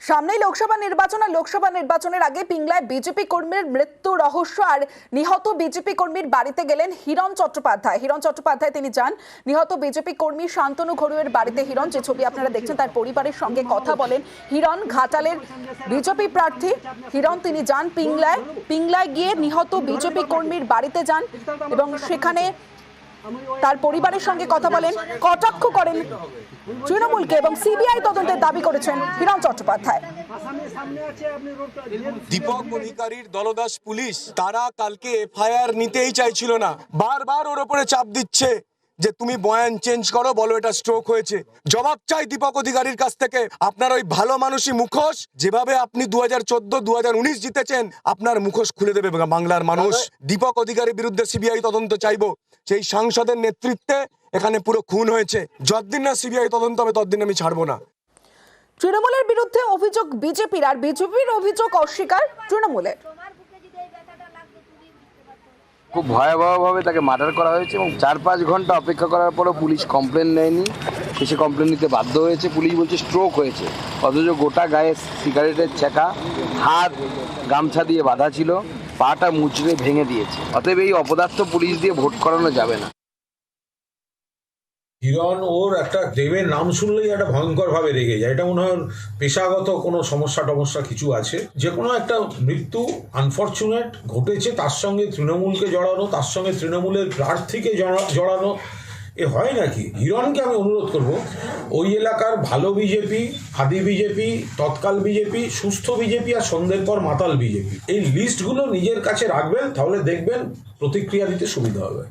সামনেই লোকসভা নির্বাচন আর লোকসভা নির্বাচনের আগে পিংলায় বিজেপি কর্মীর মৃত্যু রহস্য আর নিহত বিজেপি কর্মীর বাড়িতে গেলেন হিরণ চট্টোপাধ্যায় তিনি যান নিহত বিজেপি কর্মী শান্তনু ঘড়ুইয়ের বাড়িতে। হিরণ, যে ছবি আপনারা দেখছেন, তার পরিবারের সঙ্গে কথা বলেন হিরণ। ঘাটালের বিজেপি প্রার্থী হিরণ তিনি যান পিংলায় গিয়ে নিহত বিজেপি কর্মীর বাড়িতে যান এবং সেখানে তার পরিবারের সঙ্গে কথা বলেন, কটাক্ষ করেন তৃণমূলকে এবং সিবিআই তদন্তের দাবি করেছেন হিরণ চট্টোপাধ্যায়। দীপক অধিকারীর দলদাস পুলিশ তারা কালকে এফআইআর নিতেই চাইছিল না, বারবার ওর উপরে চাপ দিচ্ছে যে তুমি বয়ান চেঞ্জ করো, বলো এটা স্ট্রোক হয়েছে। জবাব চাই দীপক অধিকারীর কাছ থেকে। আপনার ওই ভালো মানুষই মুখোশ, যেভাবে আপনি 2014, 2019 জিতেছেন, আপনার মুখোশ খুলে দেবে বাংলার মানুষ। দীপক অধিকারীর বিরুদ্ধে সিবিআই তদন্ত চাইবো। সেই সাংসদের নেতৃত্বে এখানে পুরো খুন হয়েছে। যতদিন না সিবিআই তদন্ত হবে ততদিন আমি ছাড়বো না। তৃণমূলের বিরুদ্ধে অভিযোগ বিজেপির, আর বিজেপির অভিযোগ অস্বীকার তৃণমূলের। খুব ভয়াবহভাবে তাকে মার্ডার করা হয়েছে এবং 4-5 ঘন্টা অপেক্ষা করার পরও পুলিশ কমপ্লেন নেয়নি। সে কমপ্লেন নিতে বাধ্য হয়েছে। পুলিশ বলছে স্ট্রোক হয়েছে, অথচ গোটা গায়ে সিগারেটের ছেঁকা, হাত গামছা দিয়ে বাঁধা ছিল, পাটা মুচড়ে ভেঙে দিয়েছে। অতএব এই অপদার্থ পুলিশ দিয়ে ভোট করানো যাবে না। হিরণ ওর একটা দেবের নাম শুনলেই একটা ভয়ঙ্কর ভাবে রেগে যায়। এটা মনে হয় পেশাগত কোনো সমস্যা কিছু আছে। যে কোনো একটা মৃত্যু আনফরচুনেট ঘটেছে, তার সঙ্গে তৃণমূলকে জড়ানো, তার সঙ্গে তৃণমূলের প্রার্থীকে জড়ানো, এ হয় নাকি? হিরণকে আমি অনুরোধ করব, ওই এলাকার ভালো বিজেপি, আদি বিজেপি, তৎকাল বিজেপি, সুস্থ বিজেপি আর সন্ধ্যের পর মাতাল বিজেপি, এই লিস্টগুলো নিজের কাছে রাখবেন, তাহলে দেখবেন প্রতিক্রিয়া দিতে সুবিধা হবে।